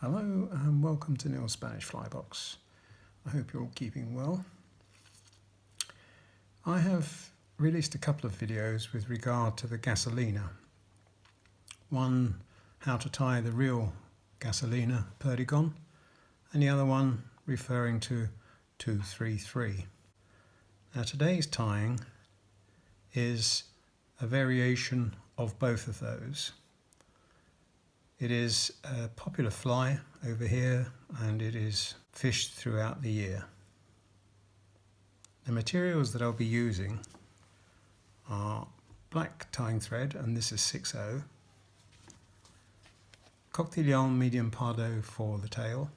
Hello and welcome to Neil's Spanish Flybox. I hope you're all keeping well. I have released a couple of videos with regard to the Gasolina. One, how to tie the real Gasolina Perdigón, and the other one referring to 233. Now today's tying is a variation of both of those. It is a popular fly over here and it is fished throughout the year. The materials that I'll be using are black tying thread, and this is 6/0, coquetillon medium pardo for the tail,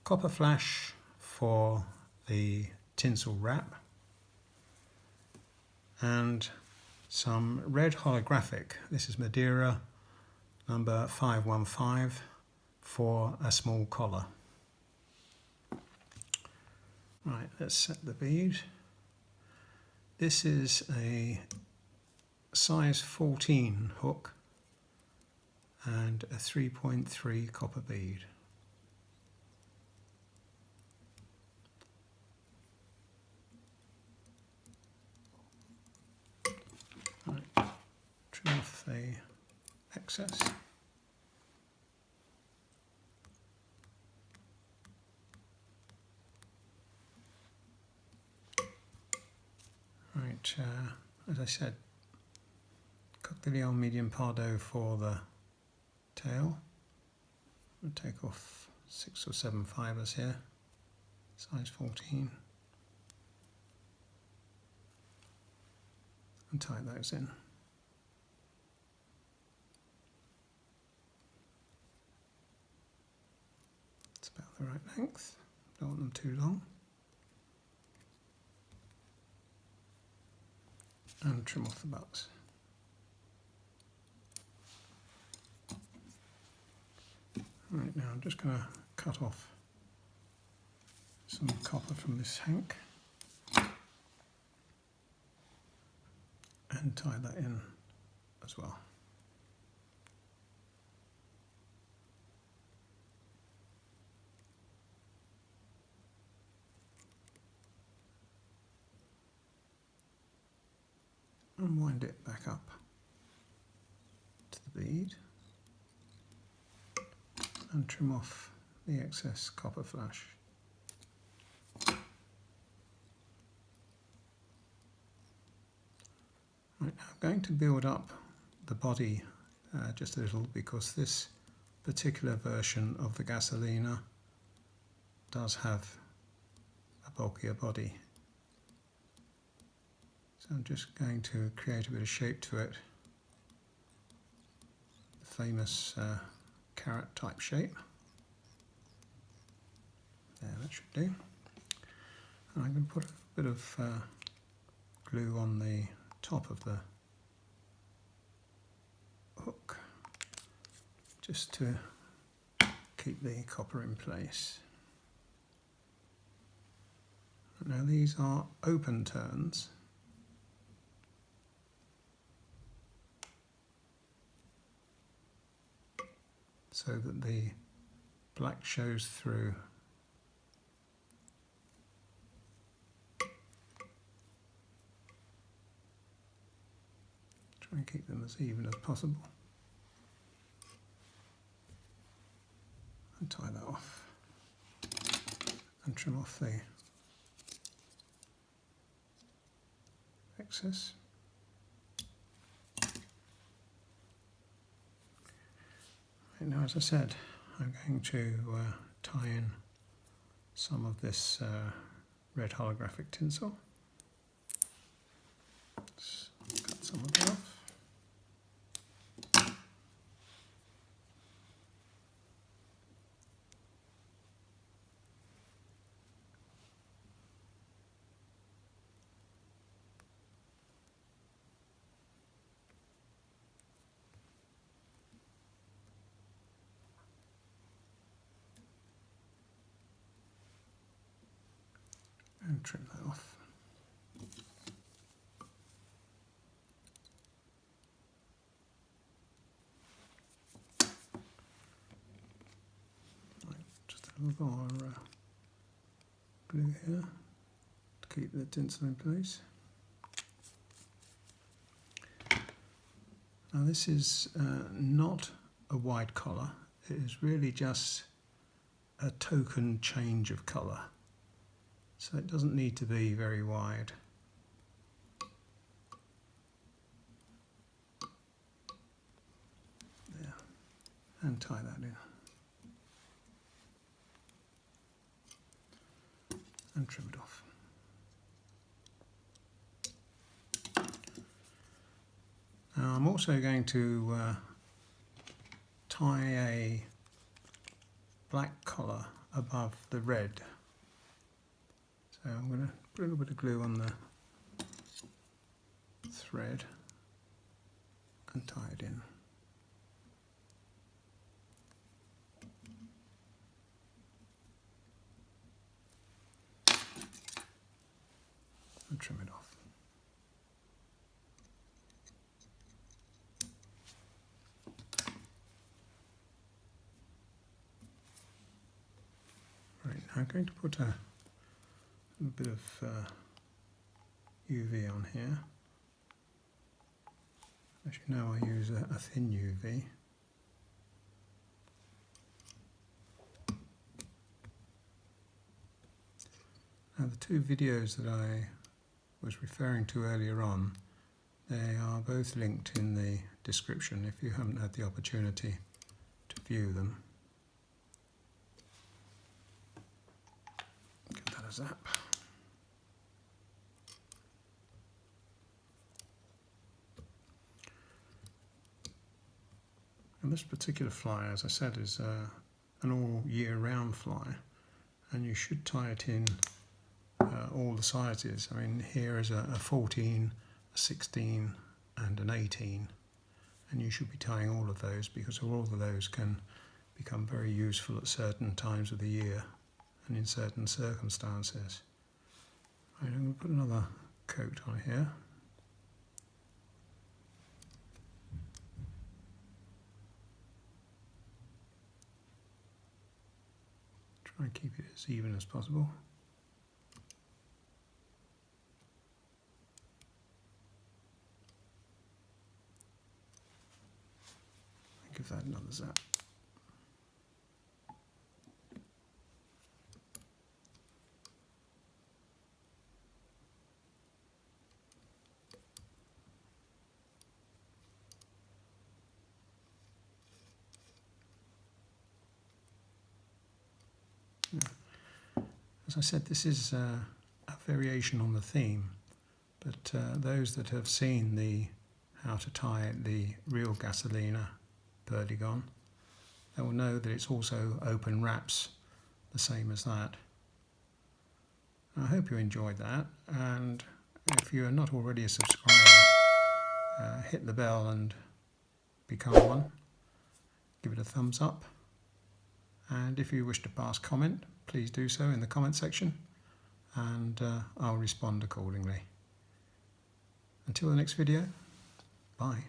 copper flash for the tinsel wrap, and some red holographic, this is Madeira number 515, for a small collar. Right, let's set the bead. This is a size 14 hook and a 3.3 copper bead. Right, trim off the excess. Right, as I said, coquetillon medium pardo for the tail. I'll take off 6 or 7 fibres here, size 14, and tie those in. It's about the right length, don't want them too long. And trim off the butts. Right, now I'm just going to cut off some copper from this hank and tie that in as well. And wind it back up to the bead and trim off the excess copper flash. Right, now I'm going to build up the body just a little, because this particular version of the Gasolina does have a bulkier body. So I'm just going to create a bit of shape to it, the famous carrot type shape. There, that should do. And I'm going to put a bit of glue on the top of the hook, just to keep the copper in place. Now these are open turns, so that the black shows through. Try and keep them as even as possible. And tie that off. And trim off the excess. Now, as I said, I'm going to tie in some of this red holographic tinsel. Let's cut some of that off. And trim that off. We've got our glue here to keep the tinsel in place. Now this is not a white colour, it is really just a token change of colour. So it doesn't need to be very wide. There, and tie that in. And trim it off. Now I'm also going to tie a black collar above the red. So I'm going to put a little bit of glue on the thread and tie it in. And trim it off. Right, now I'm going to put a bit of UV on here. As you know, I use a thin UV. Now the two videos that I was referring to earlier on, they are both linked in the description if you haven't had the opportunity to view them. Give that a zap. And this particular fly, as I said, is an all year round fly, and you should tie it in all the sizes. I mean, here is a 14, a 16 and an 18, and you should be tying all of those because all of those can become very useful at certain times of the year and in certain circumstances. Right, I'm going to put another coat on here. Try and keep it as even as possible. Give that another zap. As I said, this is a variation on the theme, but those that have seen the how to tie the real Gasolina Perdigón, they will know that it's also open wraps, the same as that. I hope you enjoyed that, and if you are not already a subscriber, hit the bell and become one. Give it a thumbs up, and if you wish to pass comment, please do so in the comment section, and I'll respond accordingly. Until the next video, bye.